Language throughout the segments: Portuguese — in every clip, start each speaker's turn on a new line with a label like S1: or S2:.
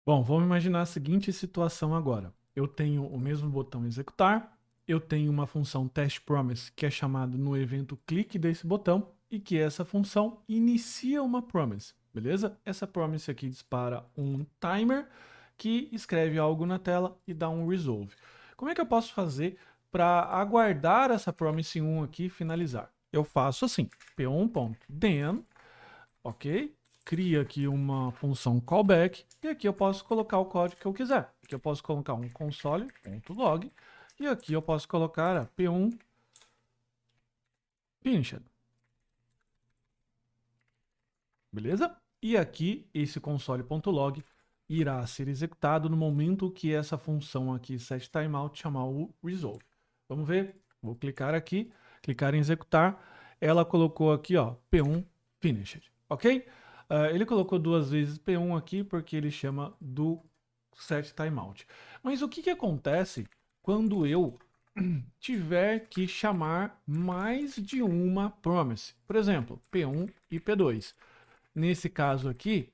S1: Bom, vamos imaginar a seguinte situação agora. Eu tenho o mesmo botão executar, eu tenho uma função test_promise que é chamada no evento clique desse botão e que essa função inicia uma promise, beleza? Essa promise aqui dispara um timer que escreve algo na tela e dá um resolve. Como é que eu posso fazer para aguardar essa promise 1 aqui finalizar? Eu faço assim, p1.then, ok? Cria aqui uma função callback e aqui eu posso colocar o código que eu quiser. Aqui eu posso colocar um console.log e aqui eu posso colocar a p1 finished, beleza? E aqui esse console.log irá ser executado no momento que essa função aqui setTimeout chamar o resolve. Vamos ver, vou clicar aqui, clicar em executar, ela colocou aqui ó, p1 finished, ok? Ele colocou duas vezes p1 aqui porque ele chama do setTimeout. Mas o que acontece quando eu tiver que chamar mais de uma promise? Por exemplo, p1 e p2. Nesse caso aqui,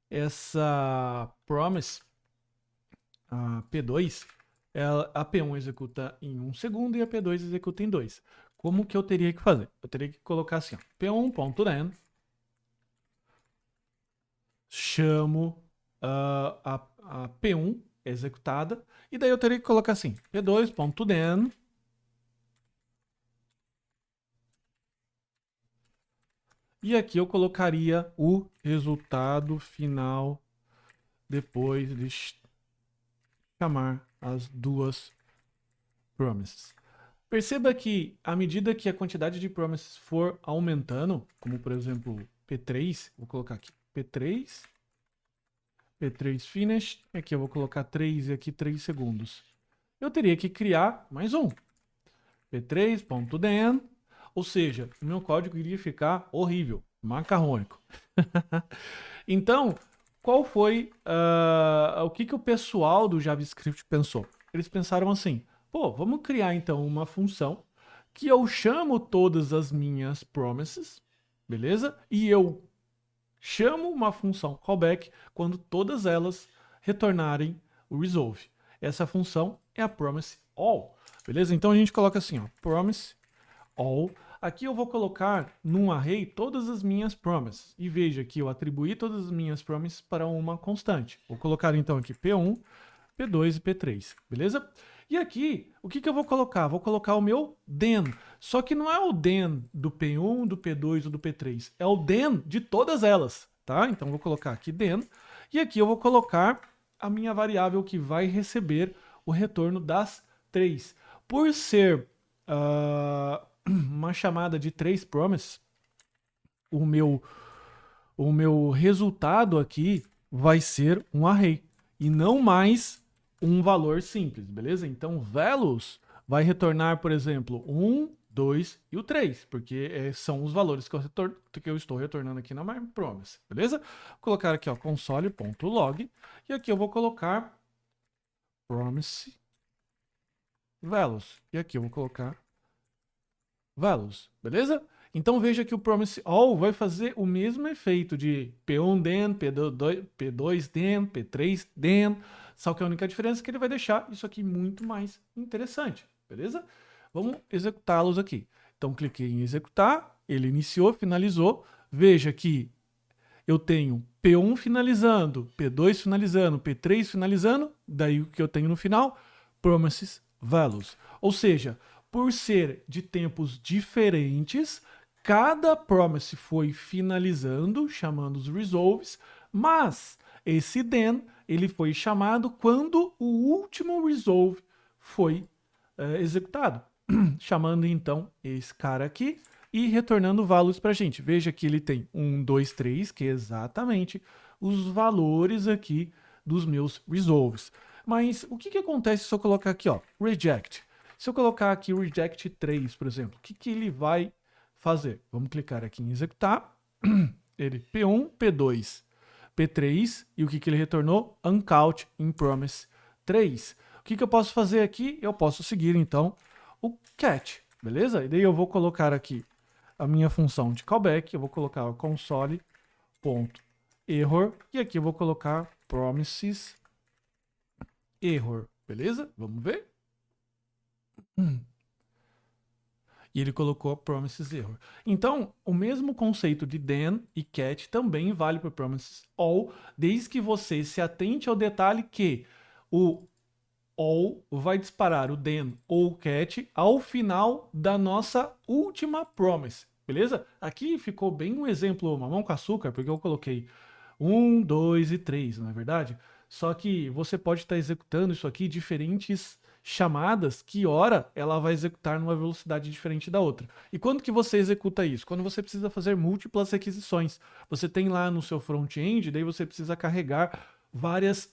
S1: essa promise, a P2, a P1 executa em 1 segundo e a P2 executa em 2. Como que eu teria que fazer? Eu teria que colocar assim, P1.then, chamo a P1 executada, e daí eu teria que colocar assim, P2.then, e aqui eu colocaria o resultado final depois de chamar as duas promises. Perceba que à medida que a quantidade de promises for aumentando, como por exemplo P3, vou colocar aqui P3, P3 finish, aqui eu vou colocar 3 e aqui 3 segundos. Eu teria que criar mais um, P3.then, ou seja, o meu código iria ficar horrível, macarrônico. Então, qual foi o que o pessoal do JavaScript pensou? Eles pensaram assim, pô, vamos criar então uma função que eu chamo todas as minhas promises, beleza? E eu chamo uma função callback quando todas elas retornarem o resolve. Essa função é a promise all, beleza? Então a gente coloca assim, ó, promise all. Aqui eu vou colocar num array todas as minhas promises. E veja que eu atribuí todas as minhas promises para uma constante. Vou colocar então aqui P1, P2 e P3, beleza? E aqui, o que eu vou colocar? Vou colocar o meu then. Só que não é o then do P1, do P2 ou do P3. É o then de todas elas, tá? Então vou colocar aqui then. E aqui eu vou colocar a minha variável que vai receber o retorno das três. Por ser uma chamada de 3 promises, o meu, o meu resultado aqui vai ser um array e não mais um valor simples, beleza? Então, values vai retornar, por exemplo, 1, 2 e o 3, porque são os valores que eu estou retornando aqui na myPromise, beleza? Vou colocar aqui, ó, console.log e aqui eu vou colocar promise values. E aqui eu vou colocar values, beleza? Então veja que o promise all vai fazer o mesmo efeito de P1 then, P2 then, P3 then, só que a única diferença é que ele vai deixar isso aqui muito mais interessante, beleza? Vamos executá-los aqui. Então cliquei em executar, ele iniciou, finalizou. Veja que eu tenho P1 finalizando, P2 finalizando, P3 finalizando, daí o que eu tenho no final? Promises values. Ou seja, por ser de tempos diferentes, cada promise foi finalizando, chamando os resolves, mas esse then ele foi chamado quando o último resolve foi executado, chamando então esse cara aqui e retornando values para a gente. Veja que ele tem 1, 2, 3, que é exatamente os valores aqui dos meus resolves. Mas o que acontece se eu colocar aqui, ó, reject? Se eu colocar aqui reject 3, por exemplo, o que ele vai fazer? Vamos clicar aqui em executar. Ele P1, P2, P3 e o que ele retornou? Uncount in promise 3. O que eu posso fazer aqui? Eu posso seguir então o catch, beleza? E daí eu vou colocar aqui a minha função de callback, eu vou colocar o console.error e aqui eu vou colocar promises error, beleza? Vamos ver? E ele colocou promises error. Então, o mesmo conceito de then e cat também vale para promises all, desde que você se atente ao detalhe que o all vai disparar o then ou o cat ao final da nossa última promise, beleza? Aqui ficou bem um exemplo mamão com açúcar, porque eu coloquei 1, 2 e 3, não é verdade? Só que você pode estar executando isso aqui diferentes chamadas que hora ela vai executar numa velocidade diferente da outra. E quando que você executa isso? Quando você precisa fazer múltiplas requisições. Você tem lá no seu front-end, daí você precisa carregar várias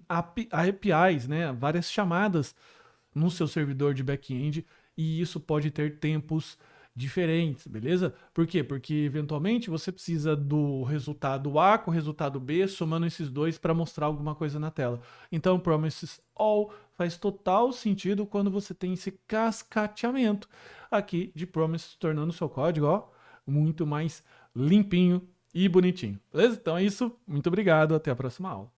S1: APIs, né? Várias chamadas no seu servidor de back-end e isso pode ter tempos diferentes, beleza? Por quê? Porque eventualmente você precisa do resultado A com o resultado B, somando esses dois para mostrar alguma coisa na tela. Então, promises all faz total sentido quando você tem esse cascateamento aqui de promises, tornando o seu código, ó, muito mais limpinho e bonitinho. Beleza? Então é isso. Muito obrigado. Até a próxima aula.